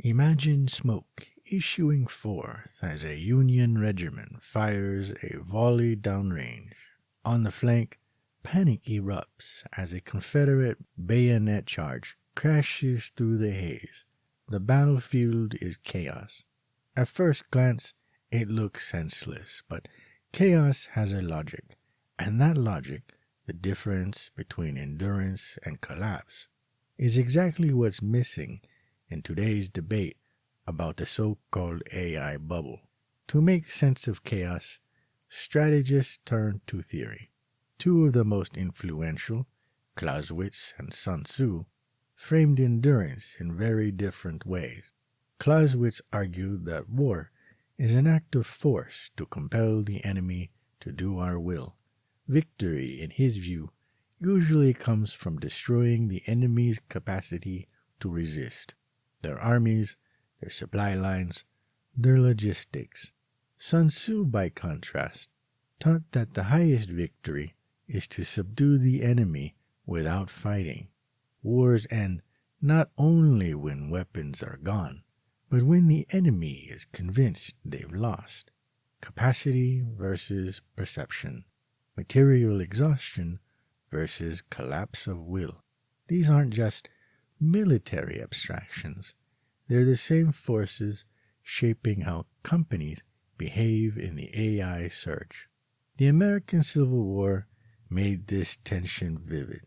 Imagine smoke issuing forth as a Union regiment fires a volley downrange. On the flank, panic erupts as a Confederate bayonet charge crashes through the haze. The battlefield is chaos. At first glance, it looks senseless, but chaos has a logic, and that logic, the difference between endurance and collapse, is exactly what's missing in today's debate about the so-called AI bubble. To make sense of chaos, strategists turn to theory. Two of the most influential, Clausewitz and Sun Tzu, framed endurance in very different ways. Clausewitz argued that war is an act of force to compel the enemy to do our will. Victory, in his view, usually comes from destroying the enemy's capacity to resist, their armies, their supply lines, their logistics. Sun Tzu, by contrast, taught that the highest victory is to subdue the enemy without fighting. Wars end not only when weapons are gone, but when the enemy is convinced they've lost. Capacity versus perception. Material exhaustion versus collapse of will. These aren't just military abstractions. They're the same forces shaping how companies behave in the AI surge. The American Civil War made this tension vivid,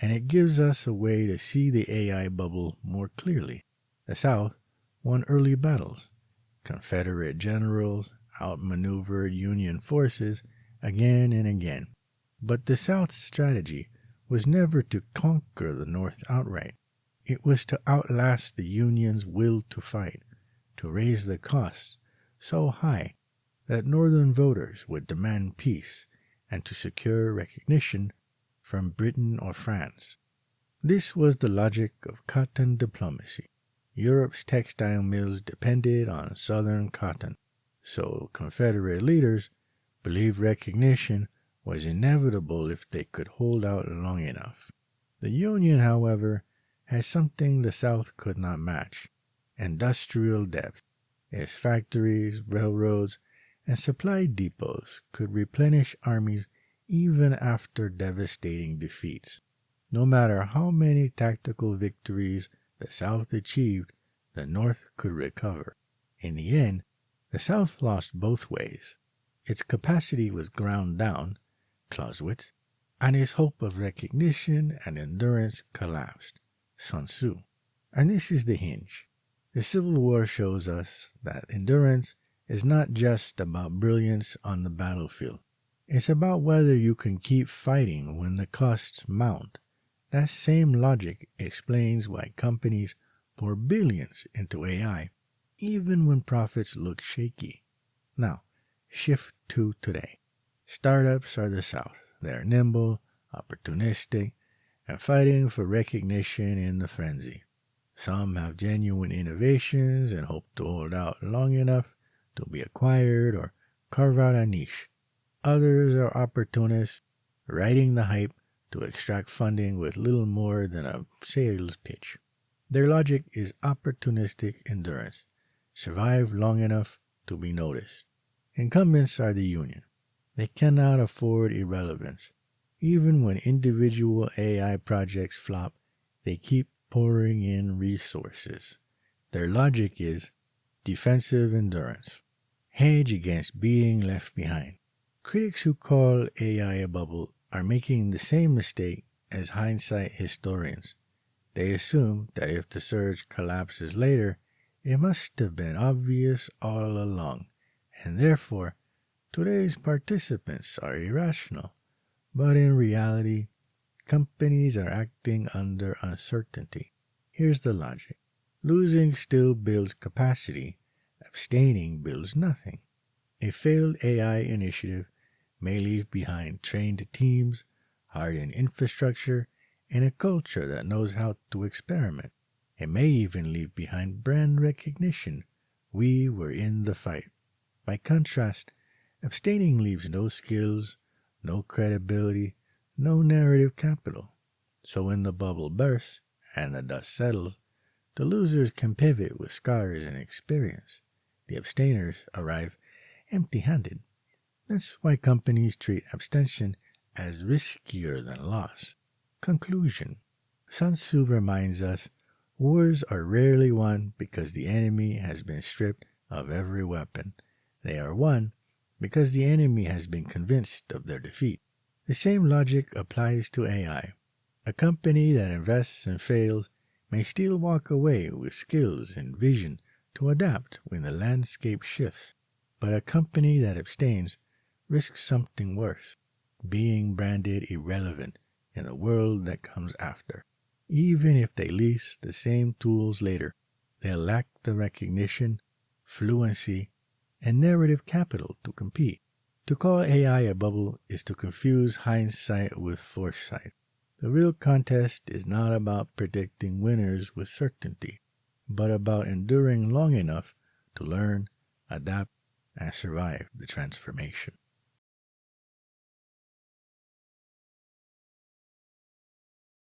and it gives us a way to see the AI bubble more clearly. The South won early battles. Confederate generals outmaneuvered Union forces again and again. But the South's strategy was never to conquer the North outright. It was to outlast the Union's will to fight, to raise the costs so high that Northern voters would demand peace, and to secure recognition from Britain or France. This was the logic of cotton diplomacy. Europe's textile mills depended on Southern cotton, so Confederate leaders believed recognition was inevitable if they could hold out long enough. The Union, however, had something the South could not match: industrial depth. Its factories, railroads, and supply depots could replenish armies even after devastating defeats. No matter how many tactical victories the South achieved, the North could recover. In the end, the South lost both ways. Its capacity was ground down, Clausewitz, and its hope of recognition and endurance collapsed, Sun Tzu. And this is the hinge. The Civil War shows us that endurance is not just about brilliance on the battlefield. It's about whether you can keep fighting when the costs mount. That same logic explains why companies pour billions into AI, even when profits look shaky. Now, shift to today. Startups are the South. They're nimble, opportunistic, and fighting for recognition in the frenzy. Some have genuine innovations and hope to hold out long enough to be acquired or carve out a niche. Others are opportunists, riding the hype to extract funding with little more than a sales pitch. Their logic is opportunistic endurance. Survive long enough to be noticed. Incumbents are the Union. They cannot afford irrelevance. Even when individual AI projects flop, they keep pouring in resources. Their logic is defensive endurance. Hedge against being left behind. Critics who call AI a bubble are making the same mistake as hindsight historians. They assume that if the surge collapses later, it must have been obvious all along, and therefore today's participants are irrational. But in reality, companies are acting under uncertainty. Here's the logic. Losing still builds capacity. Abstaining builds nothing. A failed AI initiative may leave behind trained teams, hardened infrastructure, and a culture that knows how to experiment. It may even leave behind brand recognition. We were in the fight. By contrast, abstaining leaves no skills, no credibility, no narrative capital. So when the bubble bursts and the dust settles, The losers can pivot with scars and experience. The abstainers arrive empty-handed. That's why companies treat abstention as riskier than loss. Conclusion. Sun Tzu reminds us wars are rarely won because the enemy has been stripped of every weapon. They are won because the enemy has been convinced of their defeat. The same logic applies to AI. A company that invests and fails may still walk away with skills and vision to adapt when the landscape shifts. But a company that abstains risks something worse, being branded irrelevant in the world that comes after. Even if they lease the same tools later, they'll lack the recognition, fluency, and narrative capital to compete. To call AI a bubble is to confuse hindsight with foresight. The real contest is not about predicting winners with certainty, but about enduring long enough to learn, adapt, and survive the transformation.